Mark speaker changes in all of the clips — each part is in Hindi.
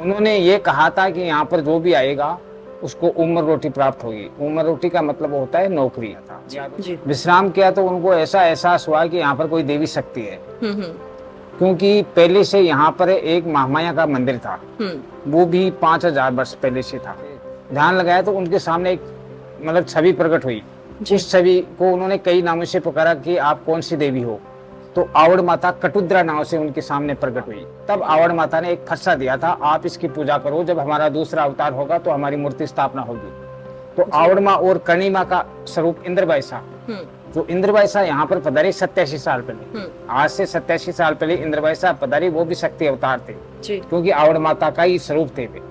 Speaker 1: उन्होंने ये कहा था कि यहाँ पर जो भी आएगा उसको उम्र रोटी प्राप्त होगी। उम्र रोटी का मतलब होता है नौकरी।
Speaker 2: जी।
Speaker 1: विश्राम किया तो उनको ऐसा एहसास हुआ कि यहाँ पर कोई देवी शक्ति है,
Speaker 2: हम्म।
Speaker 1: क्योंकि पहले से यहाँ पर एक महामाया का मंदिर था,
Speaker 2: हम्म।
Speaker 1: वो भी 5000 वर्ष पहले से था। ध्यान लगाया तो उनके सामने एक मतलब छवि प्रकट हुई।
Speaker 2: जी।
Speaker 1: उस छवि को उन्होंने कई नामों से पुकारा कि आप कौन सी देवी हो। तो आवड़ माता कटुद्रा नाव से उनके सामने प्रकट हुई। तब आवड़ माता ने एक फरसा दिया था, आप इसकी पूजा करो, जब हमारा दूसरा अवतार होगा तो हमारी मूर्ति स्थापना होगी। तो आवड़ माँ और कर्णी माँ का स्वरूप इंद्रबाई सा, जो इंद्रबाई सा यहाँ पर पधारी 87 साल पहले, आज से 87 साल पहले इंद्रबाई सा पधारी, वो भी शक्ति अवतार थे क्योंकि आवड़ माता का ही स्वरूप थे वे।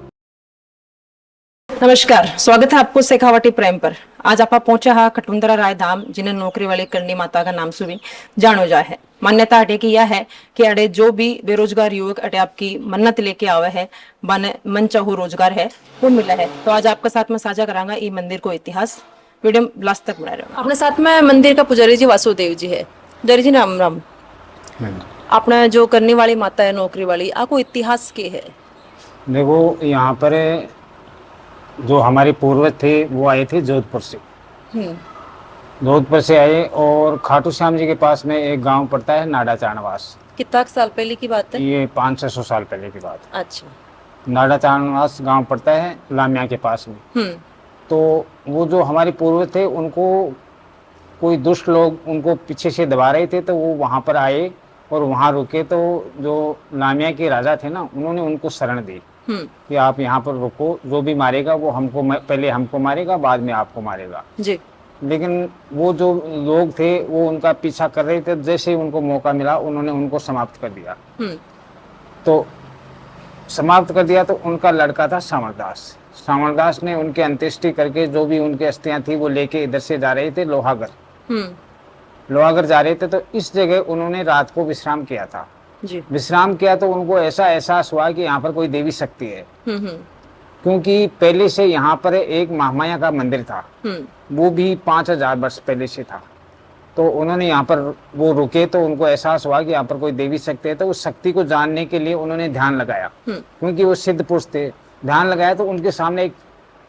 Speaker 2: नमस्कार, स्वागत है आपको शेखावटी प्राइम पर। आज आप पहुंचा है कटुंदरा राय धाम, जिन्हें नौकरी वाली करणी माता का नाम सुनी जानो जा है। मान्यता अटे की यह है कि अड़े जो भी बेरोजगार युवक अटे आपकी मन्नत लेके आवे है, बने मन चाहू रोजगार है वो मिला है। तो आज आपके साथ में साझा करांगा ये मंदिर को इतिहास। वीडियो लास्ट तक बना रहे। अपने साथ में मंदिर का पुजारी जी वासुदेव जी है। पुजारी जी राम राम। अपना जो करने वाली माता है नौकरी वाली, आपको इतिहास के है?
Speaker 1: देखो, यहाँ पर जो हमारे पूर्वज थे वो आए थे जोधपुर से। जोधपुर से आए और खाटू श्याम जी के पास में एक गांव पड़ता है नाडा चाणवास।
Speaker 2: कितना साल पहले की बात है?
Speaker 1: ये 500 साल पहले की बात है।
Speaker 2: अच्छा।
Speaker 1: नाडा चाणवास गांव पड़ता है लामिया के पास में। तो वो जो हमारे पूर्वज थे उनको कोई दुष्ट लोग उनको पीछे से दबा रहे थे, तो वो वहाँ पर आए और वहाँ रुके। तो जो लामिया के राजा थे ना, उन्होंने उनको शरण दी कि आप यहाँ पर रुको, जो भी मारेगा वो हमको पहले हमको मारेगा, बाद में आपको मारेगा जी। लेकिन वो जो लोग थे वो उनका पीछा कर रहे थे। जैसे ही उनको मौका मिला उन्होंने उनको समाप्त कर दिया। तो समाप्त कर दिया तो उनका लड़का था सामरदास। सामरदास ने उनके अंत्येष्टि करके जो भी उनकी अस्थियां थी वो लेके इधर से जा रहे थे लोहागढ़। लोहागढ़ जा रहे थे, तो इस जगह उन्होंने रात को विश्राम किया था जी। विश्राम किया तो उनको ऐसा एहसास हुआ कि यहाँ पर कोई देवी शक्ति है, क्योंकि पहले से यहाँ पर एक महामाया का मंदिर था, वो भी 5000 वर्ष पहले से था। तो उन्होंने यहाँ पर वो रुके तो उनको एहसास हुआ कि यहाँ पर कोई देवी शक्ति है। तो उस शक्ति को जानने के लिए उन्होंने ध्यान लगाया, क्योंकि वो सिद्ध पुरुष थे। ध्यान लगाया तो उनके सामने एक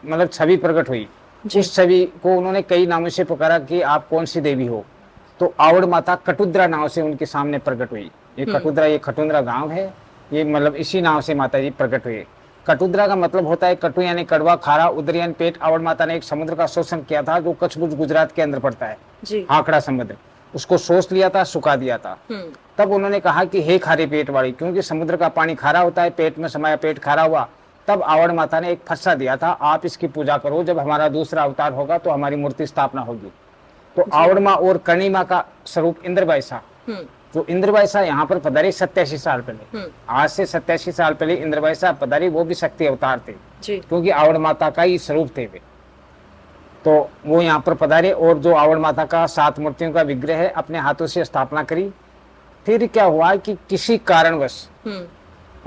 Speaker 1: मतलब छवि प्रकट हुई। उस छवि को उन्होंने कई नामों से पुकारा कि आप कौन सी देवी हो। तो आवड़ माता कटुद्रा नाव से उनके सामने प्रकट हुई। ये कटुद्रा, ये खटुंद्रा गांव है, ये मतलब इसी नाव से माता जी प्रकट हुए। कटुद्रा का मतलब होता है कटु यानी कड़वा, खारा, उदर यानी पेट। आवड़ माता ने एक समुद्र का शोषण किया था जो कच्छ गुजरात के अंदर पड़ता है जी। आंकड़ा समुद्र, उसको सोच लिया था, सुखा दिया था। तब उन्होंने कहा कि हे खारे पेट वाली, क्योंकि समुद्र का पानी खारा होता है, पेट में समाया, पेट खारा हुआ। तब आवड़ माता ने एक फरसा दिया था, आप इसकी पूजा करो, जब हमारा दूसरा अवतार होगा तो हमारी मूर्ति स्थापना होगी। तो आवड़ माँ और कर्णी माँ का स्वरूप इंद्रबाई सा, जो इंद्रबाई सा यहाँ पर पधारी 87 साल पहले, आज से 87 साल पहले इंद्रबाई सा पधारी, वो भी शक्ति अवतार थे क्योंकि आवड़ माता का ही स्वरूप थे वे। तो वो यहाँ पर पधारे और जो आवड़ माता का 7 मूर्तियों का विग्रह है अपने हाथों से स्थापना करी। फिर क्या हुआ कि किसी कारणवश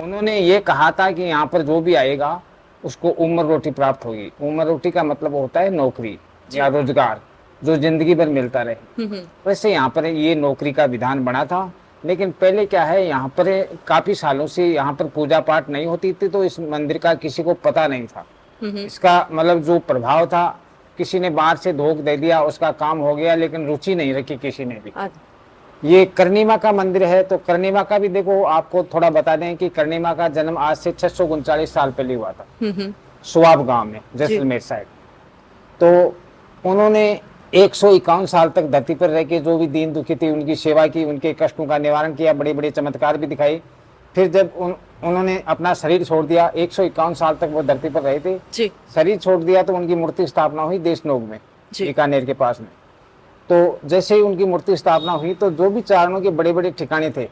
Speaker 1: उन्होंने ये कहा था कि यहाँ पर जो भी आएगा उसको उम्र रोटी प्राप्त होगी। उम्र रोटी का मतलब होता है नौकरी या रोजगार, जो जिंदगी भर मिलता रहे। वैसे यहाँ पर ये नौकरी का विधान बना था। लेकिन पहले क्या है, यहाँ पर काफी सालों से यहाँ पर पूजा पाठ नहीं होती थी, तो इस मंदिर का किसी को पता नहीं था। इसका मतलब जो प्रभाव था, किसी ने बाहर से धोख दे दिया, उसका काम हो गया, लेकिन रुचि नहीं रखी किसी ने भी। ये कर्णिमा का मंदिर है। तो कर्णिमा का भी देखो, आपको थोड़ा बता दें कि कर्णिमा का जन्म आज से 639 साल पहले हुआ था सुवाब गांव में, जैसलमेर साइड। तो उन्होंने 151 साल तक धरती पर रह के जो भी दीन दुखी थी उनकी सेवा की, उनके कष्टों का निवारण किया, बड़े बड़े चमत्कार भी दिखाई। फिर जब उन्होंने अपना शरीर छोड़ दिया, 151 साल तक वो धरती पर रहे थे जी। शरीर छोड़ दिया तो उनकी मूर्ति स्थापना हुई देशनोग में, बीकानेर के पास में। तो जैसे ही उनकी मूर्ति स्थापना हुई तो जो भी चारणों के बड़े बड़े ठिकाने थे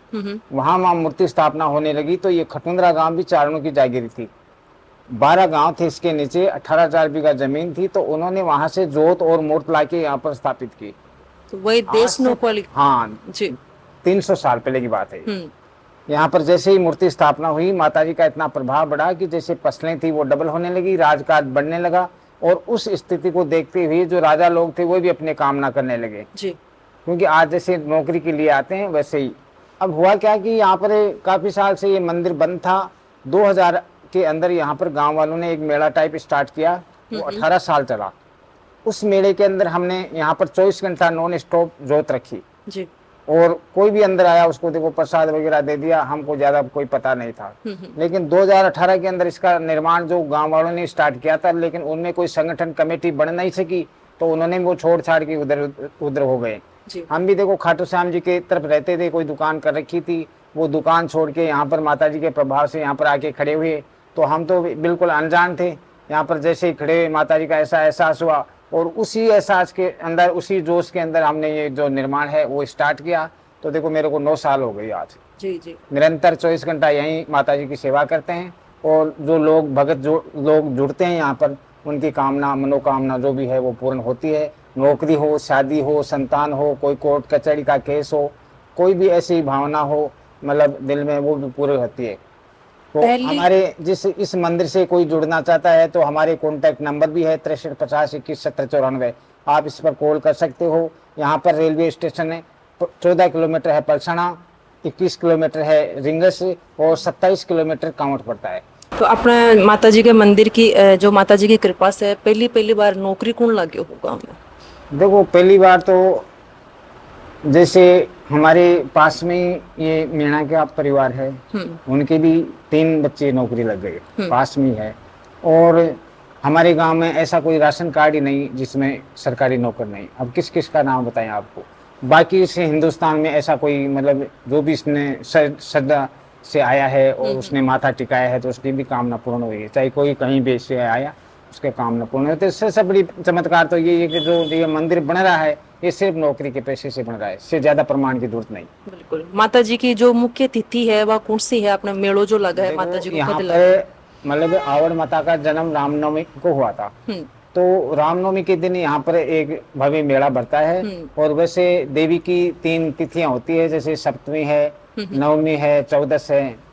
Speaker 1: वहां मूर्ति स्थापना होने लगी। तो ये खटुंद्रा गांव भी चारणों की जागीरी थी। 12 गांव थे इसके नीचे, 18,000 बीघा जमीन थी। तो उन्होंने वहां से जोत और मूर्त लाके यहाँ पर स्थापित की।
Speaker 2: तो वही देशनोक वाली,
Speaker 1: हाँ जी, 300 साल पहले की बात है। यहाँ पर जैसे ही मूर्ति स्थापना हुई, माताजी का इतना प्रभाव बढ़ा कि जैसे फसलें थी वो डबल होने लगी, राजकाज बढ़ने लगा। और उस स्थिति को देखते हुए जो राजा लोग थे वो भी अपने कामना करने लगे जी। क्योंकि आज जैसे नौकरी के लिए आते हैं वैसे ही। अब हुआ क्या कि यहाँ पर काफी साल से ये मंदिर बंद था। 2000 के अंदर यहाँ पर गांव वालों ने एक मेला टाइप स्टार्ट किया, वो 18 साल चला। उस मेले के अंदर हमने यहाँ पर 24 घंटा नॉन स्टॉप जोत रखी
Speaker 2: जी।
Speaker 1: और कोई भी अंदर आया उसको देखो प्रसाद वगैरह दे दिया, हमको ज्यादा कोई पता नहीं था। लेकिन 2018 के अंदर इसका निर्माण जो गांव वालों ने स्टार्ट किया था, लेकिन उनमें कोई संगठन कमेटी बन नहीं सकी, तो उन्होंने वो छोड़ छाड़ के उधर हो गए। हम भी देखो खाटू श्याम जी के तरफ रहते थे, कोई दुकान कर रखी थी, वो दुकान छोड़ के यहाँ पर माता जी के प्रभाव से यहाँ पर आके खड़े हुए, तो हम तो बिल्कुल अनजान थे। यहाँ पर जैसे ही खड़े हुए माता जी का ऐसा एहसास हुआ और उसी एहसास के अंदर, उसी जोश के अंदर हमने ये जो निर्माण है वो स्टार्ट किया। तो देखो मेरे को 9 साल हो गई आज।
Speaker 2: जी जी।
Speaker 1: निरंतर 24 घंटा यहीं माता जी की सेवा करते हैं और जो लोग भगत जो लोग जुड़ते हैं यहाँ पर, उनकी कामना मनोकामना जो भी है वो पूर्ण होती है। नौकरी हो, शादी हो, संतान हो, कोई कोर्ट कचहरी का केस हो, कोई भी ऐसी भावना हो मतलब दिल में, वो भी पूरी होती है। तो हमारे इस मंदिर से कोई जुड़ना चाहता है तो हमारे कॉन्टैक्ट नंबर भी है 63 50 21 70 94। आप इस पर कॉल कर सकते हो। यहाँ पर रेलवे स्टेशन है, 14 किलोमीटर है पलसाना, 21 किलोमीटर है रिंगस और 27 किलोमीटर कांवट पड़ता है।
Speaker 2: तो अपने माता जी के मंदिर की जो माता जी की कृपा से पहली बार नौकरी कौन लगे होगा हमें?
Speaker 1: देखो पहली बार तो जैसे हमारे पास में ये मीणा का परिवार है, उनके भी 3 बच्चे नौकरी लग गए, पास में है। और हमारे गांव में ऐसा कोई राशन कार्ड ही नहीं जिसमें सरकारी नौकर नहीं। अब किस किस का नाम बताएं आपको। बाकी से हिंदुस्तान में ऐसा कोई मतलब जो भी इसने श्रद्धा से आया है और उसने माथा टिकाया है तो उसकी भी कामना पूर्ण हुई है। चाहे कोई कहीं भी से आया उसके कामना पूर्ण हुई। तो इससे सब बड़ी चमत्कार तो ये है कि जो ये मंदिर बन रहा है ये सिर्फ नौकरी के पैसे से बन रहा है, इससे ज्यादा प्रमाण की जरूरत नहीं।
Speaker 2: बिल्कुल। माता जी की जो मुख्य तिथि है वह कौन सी है? अपने मेड़ो जो लगा है माता जी को
Speaker 1: यहाँ
Speaker 2: कब लगा?
Speaker 1: पर मतलब आवड़ माता का जन्म रामनवमी को हुआ था। तो रामनवमी के दिन यहाँ पर एक भव्य मेला बढ़ता है। और वैसे देवी की 3 तिथियां होती है, जैसे सप्तमी है, नवमी है, 14 है।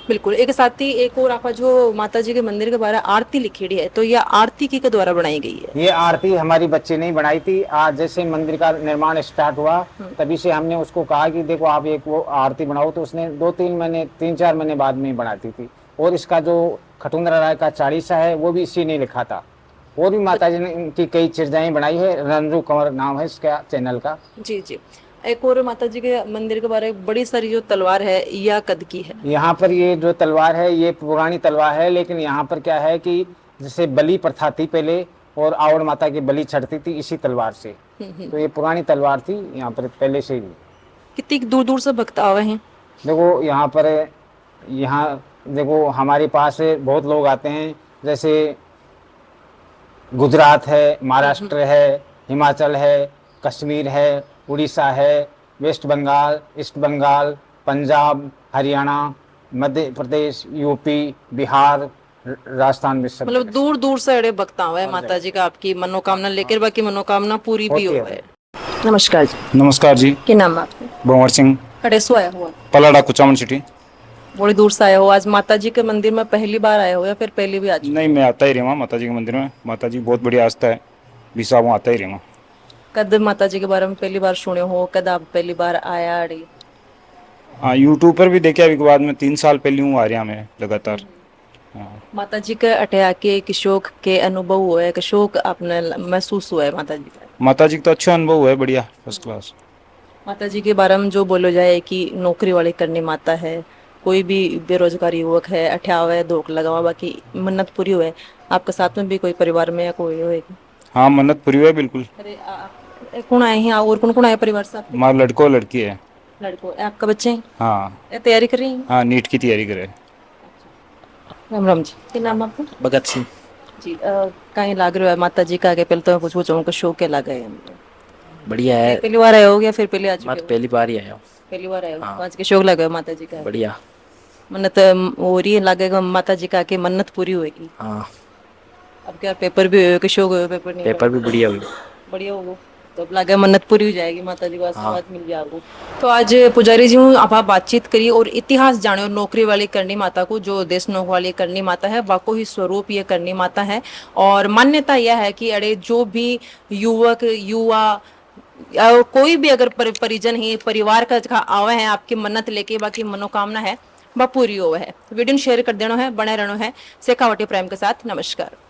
Speaker 2: बिल्कुल। एक साथ ही एक और आपका जो माता जी के मंदिर के बारे में आरती लिखेड़ी है, तो यह आरती की के द्वारा बनाई गई है?
Speaker 1: ये आरती हमारी बच्ची ने बनाई थी। आज जैसे मंदिर का निर्माण स्टार्ट हुआ तभी से हमने उसको कहा कि देखो आप एक वो आरती बनाओ, तो उसने 3-4 महीने बाद में बनाती थी। और इसका जो खटुंद्रा राय का चालीसा है वो भी इसी ने लिखा था। और भी माता जी ने इनकी कई चीजें बनाई है। रंजू कंवर नाम है इसका चैनल का।
Speaker 2: जी जी। एक और माता जी के मंदिर के बारे में बड़ी सारी जो तलवार है यह कद की है?
Speaker 1: यहाँ पर ये जो तलवार है ये पुरानी तलवार है, लेकिन यहाँ पर क्या है कि जैसे बलि प्रथा थी पहले और आवड़ माता की बलि चढ़ती थी इसी तलवार से। तो ये पुरानी तलवार थी यहाँ पर पहले से ही।
Speaker 2: कितनी दूर दूर से भक्त आवे हैं?
Speaker 1: देखो यहाँ देखो हमारे पास बहुत लोग आते हैं, जैसे गुजरात है, महाराष्ट्र है, हिमाचल है, कश्मीर है, उड़ीसा है, waste Bengal, east Bengal, Punjab, Haryana, Madhya Pradesh, UP, Bihar, Rajasthan में सब
Speaker 2: मतलब दूर दूर से अड़े भक्त आवे माता जी का आपकी मनोकामना लेकर, बाकी मनोकामना पूरी भी हो है। नमस्कार जी।
Speaker 3: नमस्कार जी।
Speaker 2: क्या नाम है आपका?
Speaker 3: भंवर सिंह,
Speaker 2: कड़े से आया हुआ?
Speaker 3: पलाड़ा कुचामन सिटी।
Speaker 2: बड़ी दूर से आए हो, आज माता जी के मंदिर में पहली बार आए हो या फिर पहले भी आज?
Speaker 3: नहीं, मैं आता ही रहा माता जी के मंदिर में। माता जी बहुत बड़ी आस्था है, विसा वो आता ही रहा।
Speaker 2: कद माता जी के बारे में पहली बार सुने हो? कद आप पहली बार आया अड़ी?
Speaker 3: हाँ, यूट्यूब पर भी देखा। अभी के बाद में 3 साल पहले हूँ आ रहा मैं लगातार। हाँ।
Speaker 2: माता जी के अटे आके किशोक के अनुभव हुआ है, किशोक आपने महसूस हुआ है माता जी का?
Speaker 3: माता जी का तो अच्छा अनुभव है, बढ़िया फर्स्ट क्लास।
Speaker 2: माता जी के बारे में जो बोलो जाए कि नौकरी वाली करनी माता है, कोई भी बेरोजगार युवक है अठावे धोख लगावा बाकी मन्नत पूरी हुए। आपके साथ में भी कोई परिवार में या कोई होएगी?
Speaker 3: हाँ, मन्नत पूरी हुई बिल्कुल।
Speaker 2: अरे कौन आए हैं और कौन कौन आए परिवार से आपके?
Speaker 3: हमारा लड़को लड़की है।
Speaker 2: लड़को आपका बच्चे हैं?
Speaker 3: हाँ।
Speaker 2: तैयारी कर रही हैं?
Speaker 3: हाँ, नीट की तैयारी करे।
Speaker 2: राम राम जी। क्या नाम आपका?
Speaker 4: भगत सिंह
Speaker 2: जी। कहीं लाग रहा है माता जी का आगे? पहले तो मैं कुछ पूछूं का शौक क्या लगा है?
Speaker 4: बढ़िया है।
Speaker 2: पहली बार आए हो या फिर पहले आ चुके
Speaker 4: मत
Speaker 2: हो?
Speaker 4: पहली बार ही आया हूँ।
Speaker 2: पहली बार आए हो।
Speaker 4: हाँ।
Speaker 2: तो आज के शौक लगा है माता जी का?
Speaker 4: बढ़िया।
Speaker 2: मन्नत हो रही है, लगेगा माता जी का आके मन्नत पूरी होगी।
Speaker 4: हाँ,
Speaker 2: अब क्या पेपर भी हुए कि शौक हुए? पेपर नहीं
Speaker 4: पेपर भी बढ़िया हुई।
Speaker 2: बढ़िया होगा तो अब लगे मन्नत पूरी हो जाएगी, माता जी को आशीर्वाद मिल जाएगा। तो आज पुजारी जी हूँ आप बातचीत करिए और इतिहास जाने और नौकरी वाली करनी माता को, जो देश नौकरी वाली करनी माता है वाको ही स्वरूप ये करनी माता है। और मान्यता यह है कि अरे जो भी युवक युवा कोई भी अगर परिजन ही परिवार का आवे हैं आपकी मन्नत लेके, बाकी मनोकामना है वह पूरी हो है। वीडियो शेयर कर देना है, बने रहना है शेखावटी प्राइम के साथ। नमस्कार।